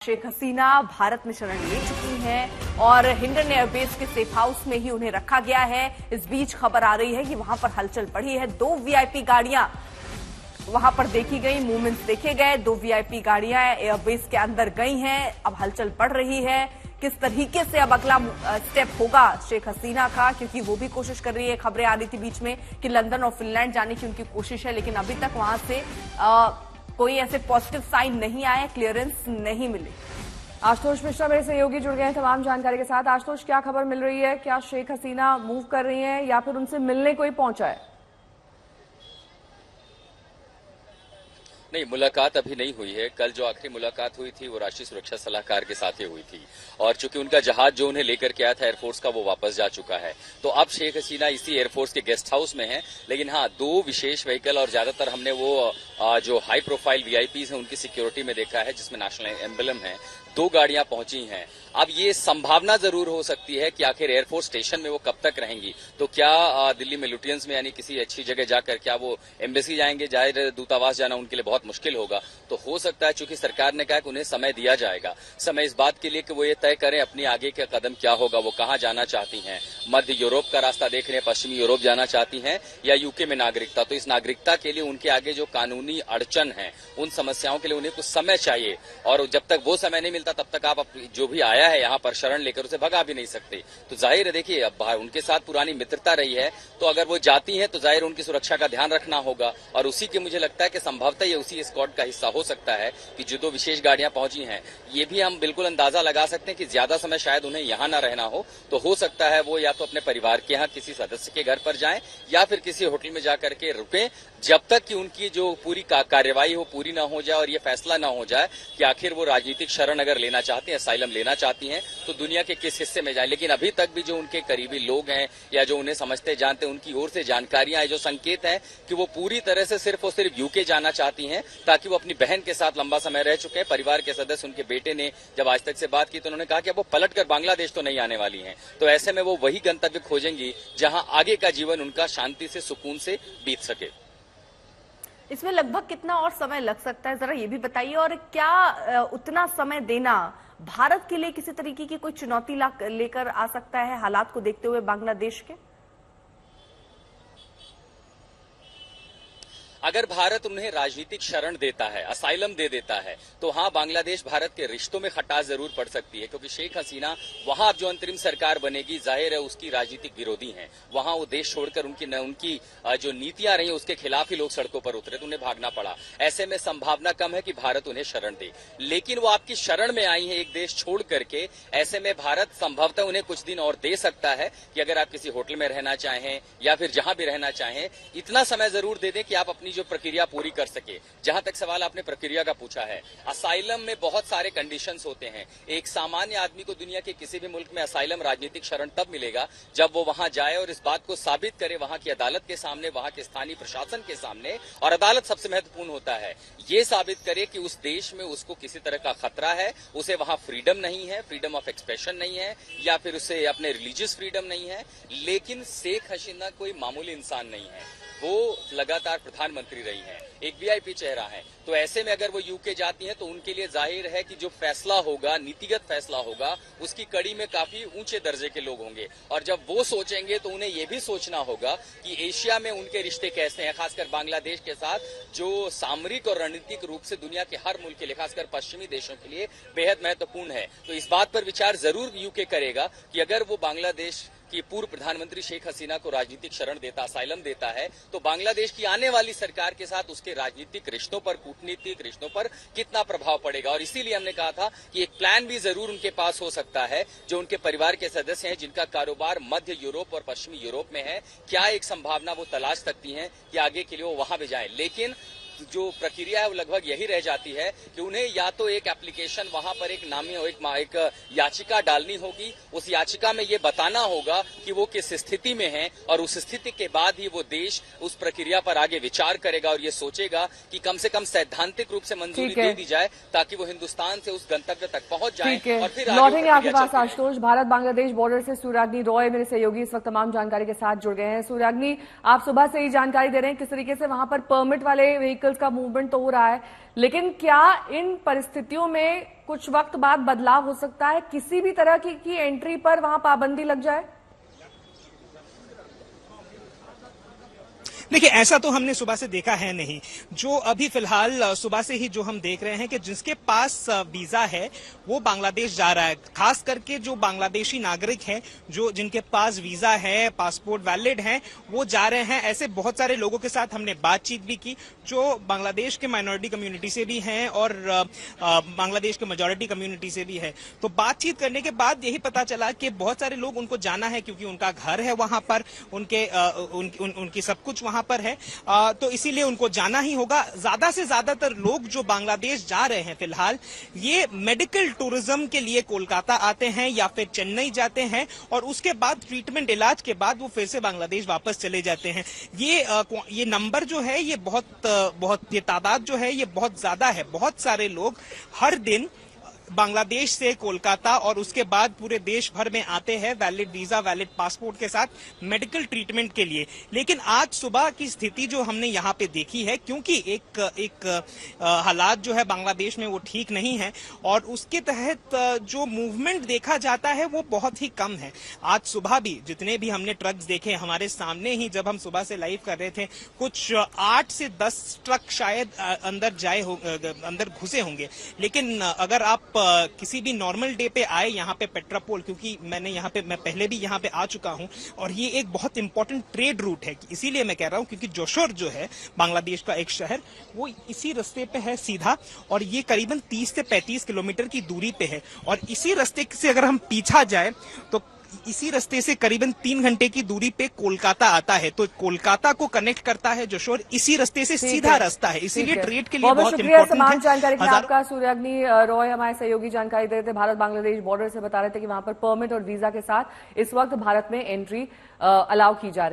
शेख हसीना भारत में शरण ले चुकी हैं और हिंडन एयरबेस के सेफ हाउस में ही उन्हें रखा गया है। इस बीच खबर आ रही है कि वहां पर हलचल बढ़ी है। 2 वीआईपी गाड़ियां वहां पर देखी गई, मूवमेंट्स देखे गए। 2 वीआईपी गाड़ियां एयरबेस के अंदर गई हैं। अब हलचल बढ़ रही है। किस तरीके से अब अगला स्टेप होगा शेख हसीना का, क्योंकि वो भी कोशिश कर रही है। खबरें आ रही थी बीच में कि लंदन और फिनलैंड जाने की उनकी कोशिश है, लेकिन अभी तक वहां से कोई ऐसे पॉजिटिव साइन नहीं आए, क्लियरेंस नहीं मिली। आशुतोष मिश्रा मेरे सहयोगी जुड़ गए हैं तमाम जानकारी के साथ। आशुतोष, क्या खबर मिल रही है? क्या शेख हसीना मूव कर रही हैं या फिर उनसे मिलने कोई पहुंचा है? नहीं, मुलाकात अभी नहीं हुई है। कल जो आखिरी मुलाकात हुई थी वो राष्ट्रीय सुरक्षा सलाहकार के साथ ही हुई थी और चूंकि उनका जहाज जो उन्हें लेकर के आया था एयरफोर्स का, वो वापस जा चुका है। तो अब शेख हसीना इसी एयरफोर्स के गेस्ट हाउस में है। लेकिन हाँ, 2 विशेष व्हीकल और ज्यादातर हमने वो जो हाई प्रोफाइल वीआईपीज हैं उनकी सिक्योरिटी में देखा है, जिसमें नेशनल एम्बलम है। 2 गाड़ियां पहुंची हैं। अब ये संभावना जरूर हो सकती है कि आखिर एयरफोर्स स्टेशन में वो कब तक रहेंगी। तो क्या दिल्ली में लुटियंस में यानी किसी अच्छी जगह जाकर क्या वो एम्बेसी जाएंगे? जाहिर दूतावास जाना उनके लिए बहुत मुश्किल होगा। तो हो सकता है, चूंकि सरकार ने कहा कि उन्हें समय दिया जाएगा, समय इस बात के लिए कि वो ये तय करें अपनी आगे का कदम क्या होगा, वो कहां जाना चाहती हैं। मध्य यूरोप का रास्ता देख रहे हैं, पश्चिमी यूरोप जाना चाहती हैं या यूके में नागरिकता। तो इस नागरिकता के लिए उनके आगे जो कानूनी अड़चन है, उन समस्याओं के लिए उन्हें कुछ समय चाहिए और जब तक वो समय नहीं मिलता तब तक आप जो भी आया है यहाँ पर शरण लेकर उसे भगा भी नहीं सकते। तो जाहिर है, देखिए, अब उनके साथ पुरानी मित्रता रही है, तो अगर वो जाती हैं तो जाहिर उनकी सुरक्षा का ध्यान रखना होगा और उसी के मुझे लगता है कि संभवतः ये उसी स्क्वाड का हिस्सा हो सकता है कि जो 2 विशेष गाड़ियां पहुंची हैं। ये भी हम बिल्कुल अंदाजा लगा सकते हैं कि ज्यादा समय शायद उन्हें यहाँ न रहना हो तो हो सकता है वो या तो अपने परिवार के यहाँ किसी सदस्य के घर पर जाएं या फिर किसी होटल में जाकर के रुकें, जब तक कि उनकी जो पूरी कार्यवाही हो पूरी ना हो जाए और ये फैसला ना हो जाए कि आखिर वो राजनीतिक शरण अगर लेना चाहते हैं, असाइलम लेना चाहती हैं, तो दुनिया के किस हिस्से में जाए। लेकिन अभी तक भी जो उनके करीबी लोग हैं या जो उन्हें समझते जानते हैं, उनकी ओर से जानकारियां जो संकेत हैं कि वो पूरी तरह से सिर्फ और सिर्फ यूके जाना चाहती हैं, ताकि वो अपनी बहन के साथ लंबा समय रह चुके हैं। परिवार के सदस्य, उनके बेटे ने जब आज तक से बात की तो उन्होंने कहा कि अब वो पलट कर बांग्लादेश तो नहीं आने वाली हैं। तो ऐसे में वो वही गंतव्य खोजेंगी जहां आगे का जीवन उनका शांति से, सुकून से बीत सके। इसमें लगभग कितना और समय लग सकता है, जरा ये भी बताइए। और क्या उतना समय देना भारत के लिए किसी तरीके की कोई चुनौती लेकर आ सकता है हालात को देखते हुए बांग्लादेश के? अगर भारत उन्हें राजनीतिक शरण देता है, असाइलम दे देता है, तो हाँ, बांग्लादेश भारत के रिश्तों में खटास जरूर पड़ सकती है, क्योंकि शेख हसीना वहां अब जो अंतरिम सरकार बनेगी, जाहिर है उसकी राजनीतिक विरोधी हैं। वहां वो देश छोड़कर उनकी जो नीतियां रही उसके खिलाफ ही लोग सड़कों पर उतरे, तो उन्हें भागना पड़ा। ऐसे में संभावना कम है कि भारत उन्हें शरण दे, लेकिन वो आपकी शरण में आई है एक देश छोड़ करके। ऐसे में भारत संभवतः उन्हें कुछ दिन और दे सकता है कि अगर आप किसी होटल में रहना चाहें या फिर जहां भी रहना चाहें, इतना समय जरूर दे दें कि आप अपनी जो प्रक्रिया पूरी कर सके। जहां तक सवाल आपने प्रक्रिया का पूछा है, असाइलम में बहुत सारे कंडीशंस होते हैं। एक सामान्य आदमी को दुनिया के किसी भी मुल्क में असाइलम, राजनीतिक शरण तब मिलेगा जब वो वहां जाए और इस बात को साबित करे वहां की अदालत के सामने, वहां के स्थानीय प्रशासन के सामने, और अदालत सबसे महत्वपूर्ण होता है, ये साबित करे कि उस देश में उसको किसी तरह का खतरा है, उसे वहां फ्रीडम नहीं है, फ्रीडम ऑफ एक्सप्रेशन नहीं है, या फिर उसे अपने रिलीजियस फ्रीडम नहीं है। लेकिन शेख हसीना कोई मामूली इंसान नहीं है, वो लगातार प्रधानमंत्री रही हैं, एक वीआईपी चेहरा है। तो ऐसे में अगर वो यूके जाती हैं तो उनके लिए जाहिर है कि जो फैसला होगा, नीतिगत फैसला होगा, उसकी कड़ी में काफी ऊंचे दर्जे के लोग होंगे। और जब वो सोचेंगे तो उन्हें ये भी सोचना होगा कि एशिया में उनके रिश्ते कैसे हैं, खासकर बांग्लादेश के साथ, जो सामरिक और रणनीतिक रूप से दुनिया के हर मुल्क के लिए, खासकर पश्चिमी देशों के लिए बेहद महत्वपूर्ण है। तो इस बात पर विचार जरूर यूके करेगा कि अगर वो बांग्लादेश की पूर्व प्रधानमंत्री शेख हसीना को राजनीतिक शरण देता, असाइलम देता है, तो बांग्लादेश की आने वाली सरकार के साथ उसके राजनीतिक रिश्तों पर, कूटनीतिक रिश्तों पर कितना प्रभाव पड़ेगा। और इसीलिए हमने कहा था कि एक प्लान भी जरूर उनके पास हो सकता है। जो उनके परिवार के सदस्य हैं जिनका कारोबार मध्य यूरोप और पश्चिमी यूरोप में है, क्या एक संभावना वो तलाश सकती हैं कि आगे के लिए वो वहां भी जाए। लेकिन जो प्रक्रिया है वो लगभग यही रह जाती है कि उन्हें या तो एक एप्लीकेशन वहां पर एक नामी एक याचिका डालनी होगी, उस याचिका में ये बताना होगा कि वो किस स्थिति में है, और उस स्थिति के बाद ही वो देश उस प्रक्रिया पर आगे विचार करेगा और ये सोचेगा कि कम से कम सैद्धांतिक रूप से मंजूरी दे दी जाए ताकि वो हिंदुस्तान से उस गंतव्य तक पहुंच जाए और फिर लौटेंगे आपके पास। आशुतोष, भारत बांग्लादेश बॉर्डर से सूर्याग्नि रॉय मेरे सहयोगी इस वक्त तमाम जानकारी के साथ जुड़ गए हैं। सूर्याग्नि, आप सुबह से ही जानकारी दे रहे हैं किस तरीके से वहां पर परमिट वाले व्हीकल व्हीकल्स का मूवमेंट तो हो रहा है, लेकिन क्या इन परिस्थितियों में कुछ वक्त बाद बदलाव हो सकता है? किसी भी तरह की एंट्री पर वहां पाबंदी लग जाए? देखिए, ऐसा तो हमने सुबह से देखा है नहीं। जो अभी फिलहाल सुबह से ही जो हम देख रहे हैं कि जिसके पास वीजा है वो बांग्लादेश जा रहा है। खास करके जो बांग्लादेशी नागरिक हैं, जो जिनके पास वीजा है, पासपोर्ट वैलिड है, वो जा रहे हैं। ऐसे बहुत सारे लोगों के साथ हमने बातचीत भी की जो बांग्लादेश के माइनॉरिटी कम्युनिटी से भी हैं और बांग्लादेश के मेजॉरिटी कम्युनिटी से भी है। तो बातचीत करने के बाद यही पता चला कि बहुत सारे लोग उनको जाना है क्योंकि उनका घर है वहां पर, उनकी सब कुछ वहां पर है, तो इसीलिए उनको जाना ही होगा। ज्यादा से ज्यादातर लोग जो बांग्लादेश जा रहे हैं फिलहाल, ये मेडिकल टूरिज्म के लिए कोलकाता आते हैं या फिर चेन्नई जाते हैं और उसके बाद ट्रीटमेंट, इलाज के बाद वो फिर से बांग्लादेश वापस चले जाते हैं। ये नंबर जो है ये तादाद जो है ये बहुत ज्यादा है। बहुत सारे लोग हर दिन बांग्लादेश से कोलकाता और उसके बाद पूरे देश भर में आते हैं वैलिड वीजा, वैलिड पासपोर्ट के साथ मेडिकल ट्रीटमेंट के लिए। लेकिन आज सुबह की स्थिति जो हमने यहाँ पे देखी है, क्योंकि एक हालात जो है बांग्लादेश में वो ठीक नहीं है और उसके तहत जो मूवमेंट देखा जाता है वो बहुत ही कम है। आज सुबह भी जितने भी हमने ट्रक्स देखे हमारे सामने ही, जब हम सुबह से लाइव कर रहे थे, कुछ 8 से 10 ट्रक शायद अंदर घुसे होंगे। लेकिन अगर आप किसी भी नॉर्मल डे पे आए यहाँ पे पेट्रापोल, क्योंकि मैं पहले भी यहाँ पे आ चुका हूँ और ये एक बहुत इंपॉर्टेंट ट्रेड रूट है, इसीलिए मैं कह रहा हूँ क्योंकि जोशोर जो है बांग्लादेश का एक शहर, वो इसी रास्ते पे है सीधा और ये करीबन 30 से 35 किलोमीटर की दूरी पे है। और इसी रास्ते से अगर हम पीछा जाए तो इसी रास्ते से करीबन 3 घंटे की दूरी पे कोलकाता आता है। तो कोलकाता को कनेक्ट करता है जोशोर, इसी रास्ते से सीधा रास्ता है, इसीलिए ट्रेड के लिए बहुत शुक्रिया इंपॉर्टेंट तमाम है। जानकारी के लिए आपका। सूर्याग्नि रॉय हमारे सहयोगी जानकारी दे रहे थे, भारत बांग्लादेश बॉर्डर से बता रहे थे कि वहां पर परमिट और वीजा के साथ इस वक्त भारत में एंट्री अलाउ की जा रही है।